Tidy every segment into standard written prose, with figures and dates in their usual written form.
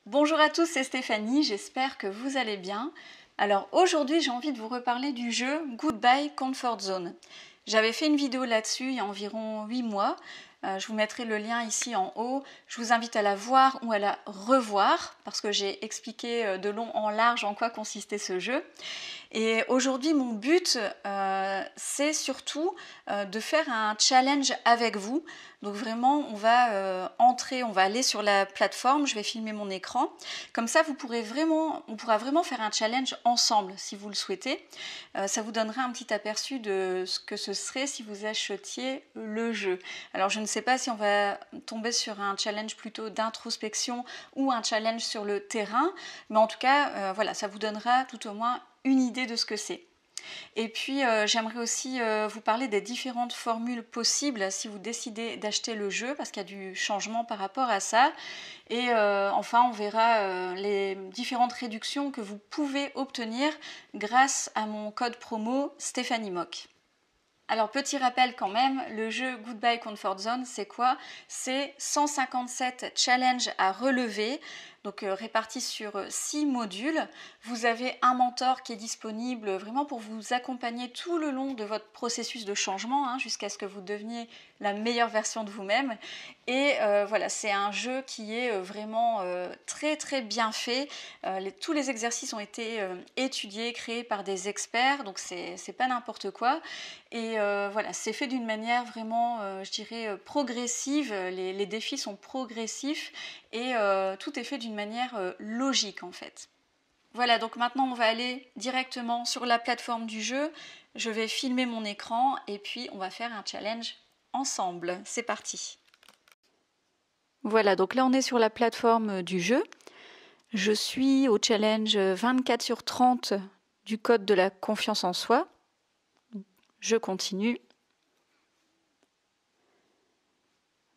Bonjour à tous, c'est Stéphanie, j'espère que vous allez bien. Alors aujourd'hui j'ai envie de vous reparler du jeu Goodbye Comfort Zone. J'avais fait une vidéo là-dessus il y a environ 8 mois, je vous mettrai le lien ici en haut. Je vous invite à la voir ou à la revoir parce que j'ai expliqué de long en large en quoi consistait ce jeu. Et aujourd'hui, mon but, c'est surtout de faire un challenge avec vous. Donc vraiment, on va on va aller sur la plateforme, je vais filmer mon écran. Comme ça, on pourra vraiment faire un challenge ensemble si vous le souhaitez. Ça vous donnera un petit aperçu de ce que ce serait si vous achetiez le jeu. Alors je ne sais pas si on va tomber sur un challenge plutôt d'introspection ou un challenge sur le terrain, mais en tout cas, voilà, ça vous donnera tout au moins une idée de ce que c'est. Et puis j'aimerais aussi vous parler des différentes formules possibles si vous décidez d'acheter le jeu, parce qu'il y a du changement par rapport à ça. Et enfin, on verra les différentes réductions que vous pouvez obtenir grâce à mon code promo Stéphanie Mock. Alors petit rappel quand même, le jeu Goodbye Comfort Zone, c'est quoi? C'est 157 challenges à relever, donc répartis sur 6 modules. Vous avez un mentor qui est disponible vraiment pour vous accompagner tout le long de votre processus de changement, jusqu'à ce que vous deveniez la meilleure version de vous-même. Et voilà, c'est un jeu qui est vraiment très très bien fait. Tous les exercices ont été étudiés, créés par des experts, donc c'est pas n'importe quoi. Et voilà, c'est fait d'une manière vraiment, je dirais, progressive. Les défis sont progressifs et tout est fait d'une manière logique en fait. Voilà, donc maintenant on va aller directement sur la plateforme du jeu. Je vais filmer mon écran et puis on va faire un challenge ensemble. C'est parti. Voilà, donc là on est sur la plateforme du jeu. Je suis au challenge 24 sur 30 du code de la confiance en soi. Je continue.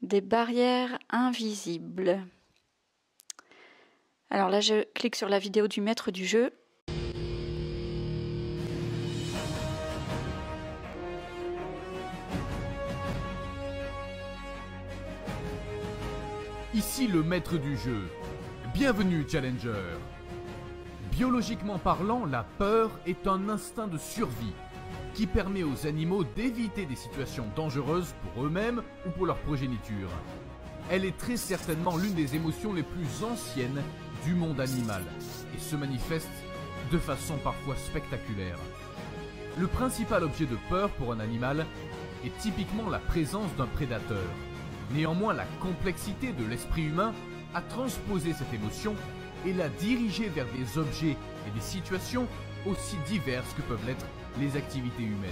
Des barrières invisibles. Alors là, je clique sur la vidéo du maître du jeu. Ici le maître du jeu. Bienvenue, Challenger. Biologiquement parlant, la peur est un instinct de survie qui permet aux animaux d'éviter des situations dangereuses pour eux-mêmes ou pour leur progéniture. Elle est très certainement l'une des émotions les plus anciennes du monde animal et se manifeste de façon parfois spectaculaire. Le principal objet de peur pour un animal est typiquement la présence d'un prédateur. Néanmoins, la complexité de l'esprit humain a transposé cette émotion et l'a dirigée vers des objets et des situations aussi diverses que peuvent l'être les activités humaines.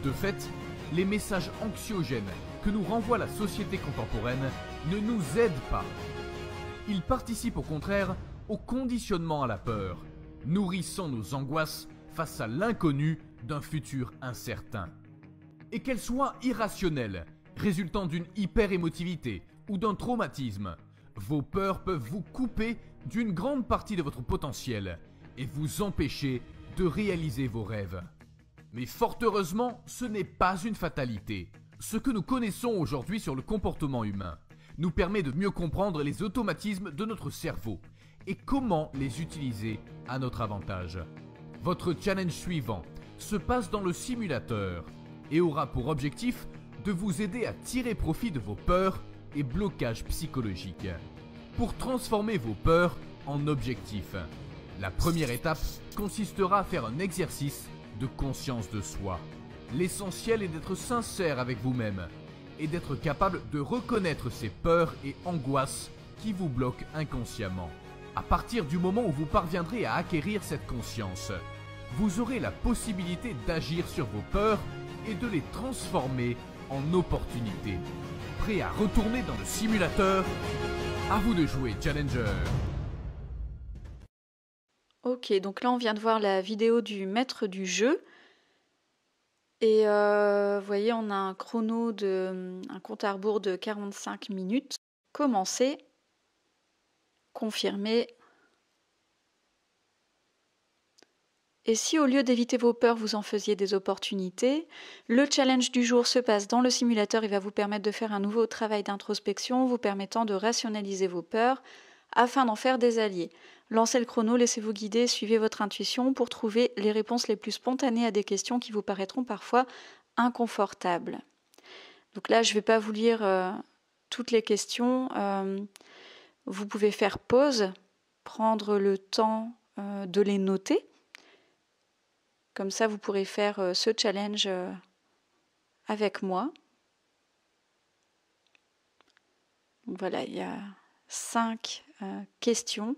De fait, les messages anxiogènes que nous renvoie la société contemporaine ne nous aident pas. Ils participent au contraire au conditionnement à la peur, nourrissant nos angoisses face à l'inconnu d'un futur incertain. Et qu'elles soient irrationnelles, résultant d'une hyper-émotivité ou d'un traumatisme, vos peurs peuvent vous couper d'une grande partie de votre potentiel et vous empêcher de réaliser vos rêves. Mais fort heureusement, ce n'est pas une fatalité. Ce que nous connaissons aujourd'hui sur le comportement humain nous permet de mieux comprendre les automatismes de notre cerveau et comment les utiliser à notre avantage. Votre challenge suivant se passe dans le simulateur et aura pour objectif de vous aider à tirer profit de vos peurs et blocages psychologiques. Pour transformer vos peurs en objectifs, la première étape consistera à faire un exercice de conscience de soi. L'essentiel est d'être sincère avec vous-même et d'être capable de reconnaître ces peurs et angoisses qui vous bloquent inconsciemment. À partir du moment où vous parviendrez à acquérir cette conscience, vous aurez la possibilité d'agir sur vos peurs et de les transformer en opportunités. Prêt à retourner dans le simulateur? À vous de jouer, Challenger! Ok, donc là on vient de voir la vidéo du maître du jeu. Et vous voyez, on a un un compte à rebours de 45 minutes. Commencer, confirmer. Et si au lieu d'éviter vos peurs, vous en faisiez des opportunités, le challenge du jour se passe dans le simulateur. Il va vous permettre de faire un nouveau travail d'introspection, vous permettant de rationaliser vos peurs afin d'en faire des alliés. Lancez le chrono, laissez-vous guider, suivez votre intuition pour trouver les réponses les plus spontanées à des questions qui vous paraîtront parfois inconfortables. Donc là, je ne vais pas vous lire toutes les questions. Vous pouvez faire pause, prendre le temps de les noter. Comme ça, vous pourrez faire ce challenge avec moi. Donc voilà, il y a 5 questions.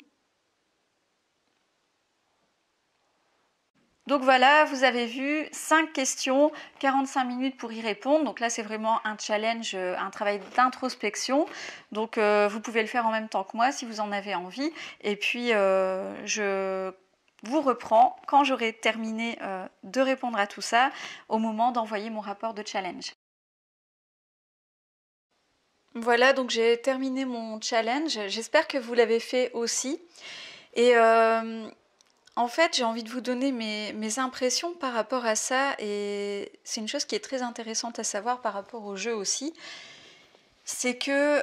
Donc voilà, vous avez vu 5 questions, 45 minutes pour y répondre. Donc là, c'est vraiment un challenge, un travail d'introspection. Donc vous pouvez le faire en même temps que moi si vous en avez envie. Et puis, je vous reprends quand j'aurai terminé de répondre à tout ça au moment d'envoyer mon rapport de challenge. Voilà, donc j'ai terminé mon challenge. J'espère que vous l'avez fait aussi. Et en fait, j'ai envie de vous donner mes impressions par rapport à ça. Et c'est une chose qui est très intéressante à savoir par rapport au jeu aussi. C'est que,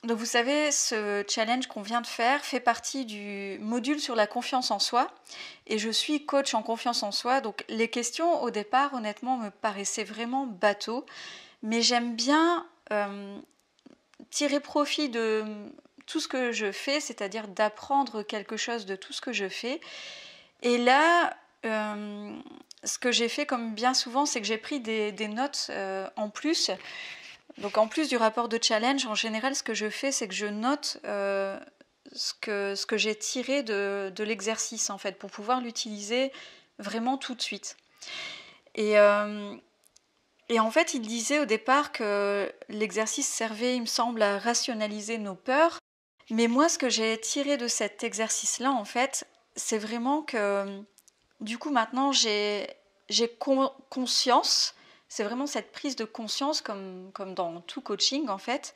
donc vous savez, ce challenge qu'on vient de faire fait partie du module sur la confiance en soi. Et je suis coach en confiance en soi. Donc les questions, au départ, honnêtement, me paraissaient vraiment bateaux. Mais j'aime bien tirer profit de tout ce que je fais, c'est-à-dire d'apprendre quelque chose de tout ce que je fais. Et là, ce que j'ai fait, comme bien souvent, c'est que j'ai pris des notes en plus. Donc en plus du rapport de challenge, en général, ce que je fais, c'est que je note ce que j'ai tiré de l'exercice, en fait, pour pouvoir l'utiliser vraiment tout de suite. Et en fait, il disait au départ que l'exercice servait, il me semble, à rationaliser nos peurs. Mais moi, ce que j'ai tiré de cet exercice-là, en fait, c'est vraiment que, du coup, maintenant, j'ai conscience, c'est vraiment cette prise de conscience, comme dans tout coaching, en fait,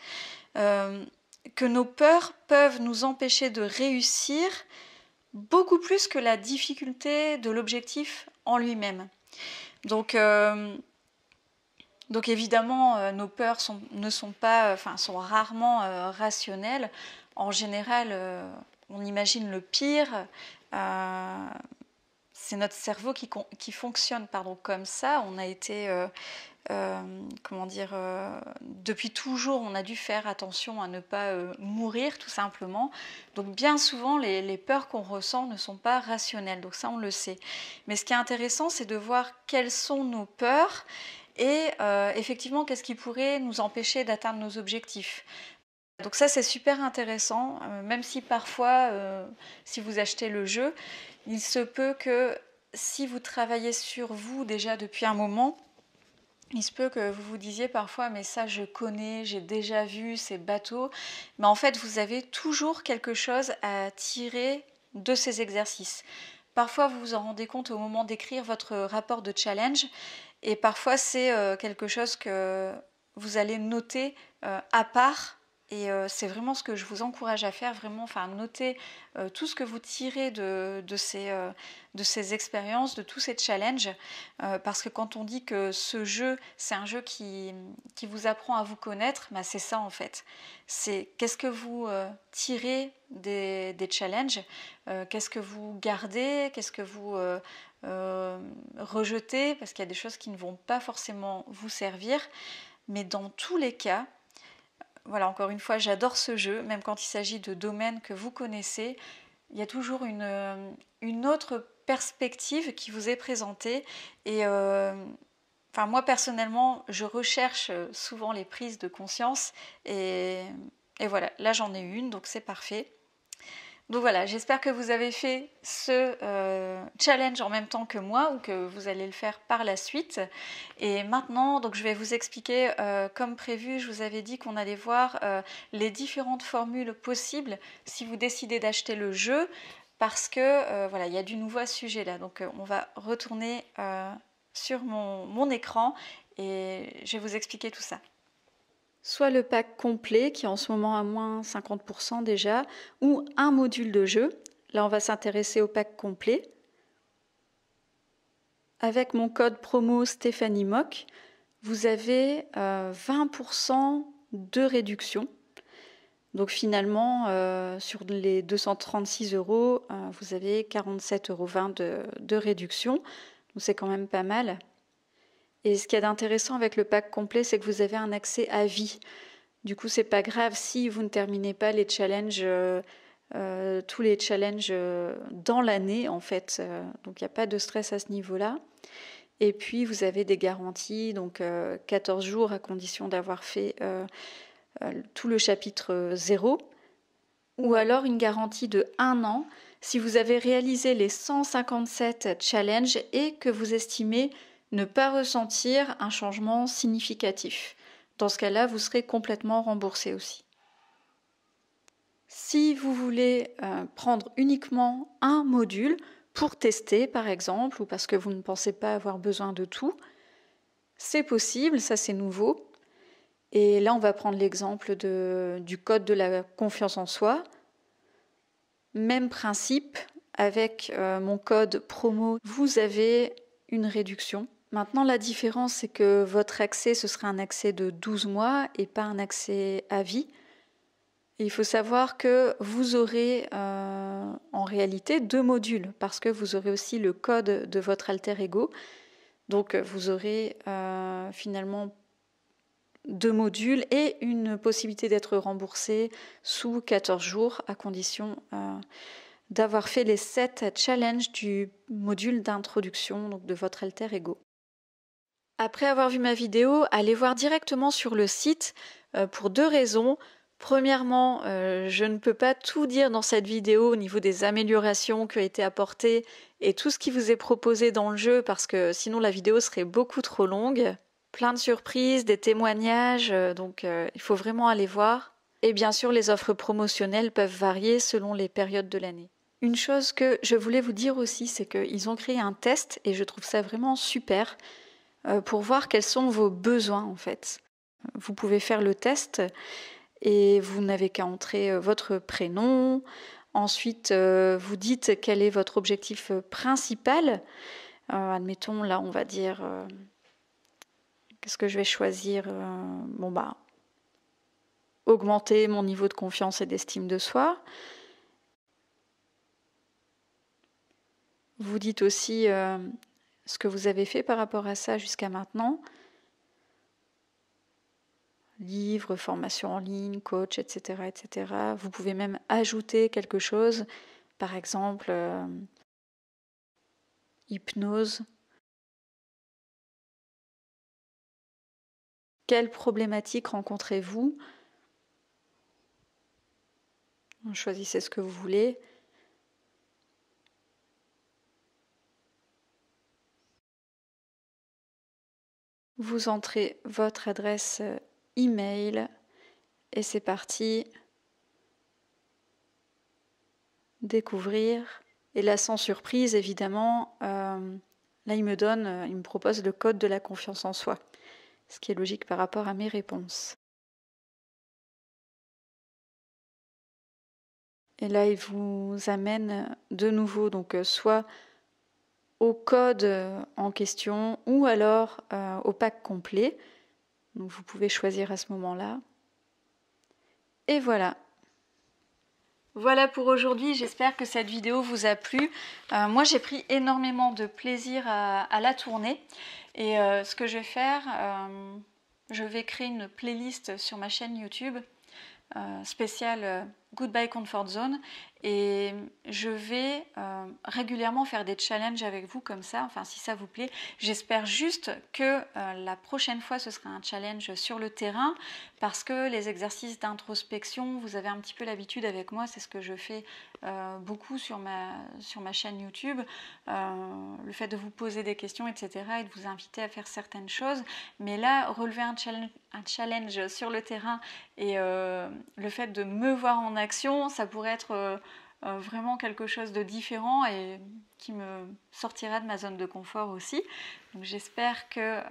que nos peurs peuvent nous empêcher de réussir beaucoup plus que la difficulté de l'objectif en lui-même. Donc évidemment, nos peurs sont rarement rationnelles. En général, on imagine le pire. C'est notre cerveau qui fonctionne comme ça. On a été, depuis toujours, on a dû faire attention à ne pas mourir, tout simplement. Donc bien souvent, les peurs qu'on ressent ne sont pas rationnelles. Donc ça, on le sait. Mais ce qui est intéressant, c'est de voir quelles sont nos peurs et effectivement, qu'est-ce qui pourrait nous empêcher d'atteindre nos objectifs. Donc ça, c'est super intéressant, même si parfois, si vous achetez le jeu, il se peut que si vous travaillez sur vous déjà depuis un moment, il se peut que vous vous disiez parfois, mais ça je connais, j'ai déjà vu, c'est bateau. Mais en fait, vous avez toujours quelque chose à tirer de ces exercices. Parfois, vous vous en rendez compte au moment d'écrire votre rapport de challenge. Et parfois, c'est quelque chose que vous allez noter à part. Et c'est vraiment ce que je vous encourage à faire, vraiment, noter tout ce que vous tirez de ces expériences, de tous ces challenges. Parce que quand on dit que ce jeu, c'est un jeu qui vous apprend à vous connaître, c'est ça en fait. C'est qu'est-ce que vous tirez des challenges, qu'est-ce que vous gardez, qu'est-ce que vous rejetez, parce qu'il y a des choses qui ne vont pas forcément vous servir. Mais dans tous les cas, voilà, encore une fois, j'adore ce jeu, même quand il s'agit de domaines que vous connaissez, il y a toujours une autre perspective qui vous est présentée. Et moi, personnellement, je recherche souvent les prises de conscience. Et voilà, là j'en ai une, donc c'est parfait. Donc voilà, j'espère que vous avez fait ce challenge en même temps que moi ou que vous allez le faire par la suite. Et maintenant, donc je vais vous expliquer, comme prévu, je vous avais dit qu'on allait voir les différentes formules possibles si vous décidez d'acheter le jeu, parce que voilà, il y a du nouveau à ce sujet-là. Donc on va retourner sur mon écran et je vais vous expliquer tout ça. Soit le pack complet qui est en ce moment à moins 50% déjà, ou un module de jeu. Là, on va s'intéresser au pack complet. Avec mon code promo Stéphanie Mock, vous avez 20% de réduction. Donc finalement, sur les 236 €, vous avez 47,20 € de réduction. Donc c'est quand même pas mal. Et ce qu'il y a d'intéressant avec le pack complet, c'est que vous avez un accès à vie. Du coup, c'est pas grave si vous ne terminez pas les challenges, tous les challenges dans l'année en fait. Donc il n'y a pas de stress à ce niveau-là. Et puis vous avez des garanties, donc 14 jours à condition d'avoir fait tout le chapitre 0. Ou alors une garantie de 1 an si vous avez réalisé les 157 challenges et que vous estimez ne pas ressentir un changement significatif. Dans ce cas-là, vous serez complètement remboursé aussi. Si vous voulez prendre uniquement un module pour tester, par exemple, ou parce que vous ne pensez pas avoir besoin de tout, c'est possible, ça c'est nouveau. Et là, on va prendre l'exemple du code de la confiance en soi. Même principe, avec mon code promo, vous avez une réduction. Maintenant, la différence, c'est que votre accès, ce sera un accès de 12 mois et pas un accès à vie. Et il faut savoir que vous aurez en réalité 2 modules, parce que vous aurez aussi le code de votre alter ego. Donc, vous aurez finalement 2 modules et une possibilité d'être remboursé sous 14 jours, à condition d'avoir fait les 7 challenges du module d'introduction, donc de votre alter ego. Après avoir vu ma vidéo, allez voir directement sur le site pour 2 raisons. Premièrement, je ne peux pas tout dire dans cette vidéo au niveau des améliorations qui ont été apportées et tout ce qui vous est proposé dans le jeu, parce que sinon la vidéo serait beaucoup trop longue. Plein de surprises, des témoignages, donc il faut vraiment aller voir. Et bien sûr, les offres promotionnelles peuvent varier selon les périodes de l'année. Une chose que je voulais vous dire aussi, c'est qu'ils ont créé un test, et je trouve ça vraiment super, pour voir quels sont vos besoins en fait. Vous pouvez faire le test et vous n'avez qu'à entrer votre prénom. Ensuite, vous dites quel est votre objectif principal. Admettons, là, on va dire... qu'est-ce que je vais choisir? Augmenter mon niveau de confiance et d'estime de soi. Vous dites aussi ce que vous avez fait par rapport à ça jusqu'à maintenant. Livres, formation en ligne, coach, etc., etc. Vous pouvez même ajouter quelque chose, par exemple hypnose. Quelle problématique rencontrez-vous? Choisissez ce que vous voulez. Vous entrez votre adresse email et c'est parti. Découvrir. Et là, sans surprise, évidemment, là, il me propose le code de la confiance en soi, ce qui est logique par rapport à mes réponses. Et là, il vous amène de nouveau, donc soit au code en question ou alors au pack complet. Donc vous pouvez choisir à ce moment-là. Et voilà. Voilà pour aujourd'hui, j'espère que cette vidéo vous a plu. Moi j'ai pris énormément de plaisir à la tourner. Et ce que je vais faire, je vais créer une playlist sur ma chaîne YouTube spéciale Goodbye Comfort Zone, et je vais régulièrement faire des challenges avec vous comme ça, enfin si ça vous plaît. J'espère juste que la prochaine fois ce sera un challenge sur le terrain, parce que les exercices d'introspection, vous avez un petit peu l'habitude avec moi, c'est ce que je fais beaucoup sur ma chaîne YouTube, le fait de vous poser des questions, etc., et de vous inviter à faire certaines choses. Mais là, relever un challenge sur le terrain et le fait de me voir en action, ça pourrait être vraiment quelque chose de différent et qui me sortira de ma zone de confort aussi. Donc j'espère que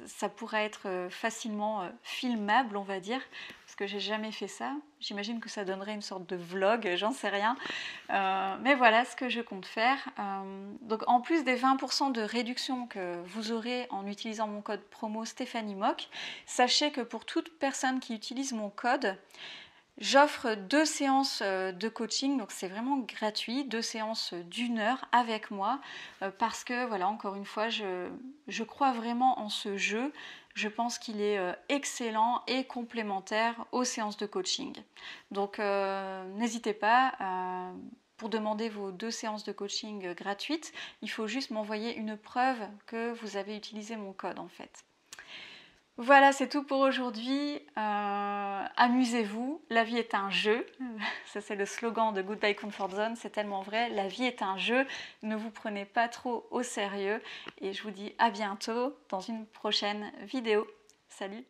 ça pourrait être facilement filmable, on va dire, parce que j'ai jamais fait ça. J'imagine que ça donnerait une sorte de vlog, j'en sais rien. Mais voilà ce que je compte faire. Donc en plus des 20% de réduction que vous aurez en utilisant mon code promo Stéphanie Mock, sachez que pour toute personne qui utilise mon code, J'offre 2 séances de coaching, donc c'est vraiment gratuit, 2 séances d'1 heure avec moi, parce que voilà, encore une fois, je crois vraiment en ce jeu. Je pense qu'il est excellent et complémentaire aux séances de coaching. Donc n'hésitez pas, pour demander vos 2 séances de coaching gratuites, il faut juste m'envoyer une preuve que vous avez utilisé mon code en fait. Voilà, c'est tout pour aujourd'hui. Amusez-vous, la vie est un jeu. Ça, c'est le slogan de Goodbye Comfort Zone, c'est tellement vrai. La vie est un jeu, ne vous prenez pas trop au sérieux. Et je vous dis à bientôt dans une prochaine vidéo. Salut!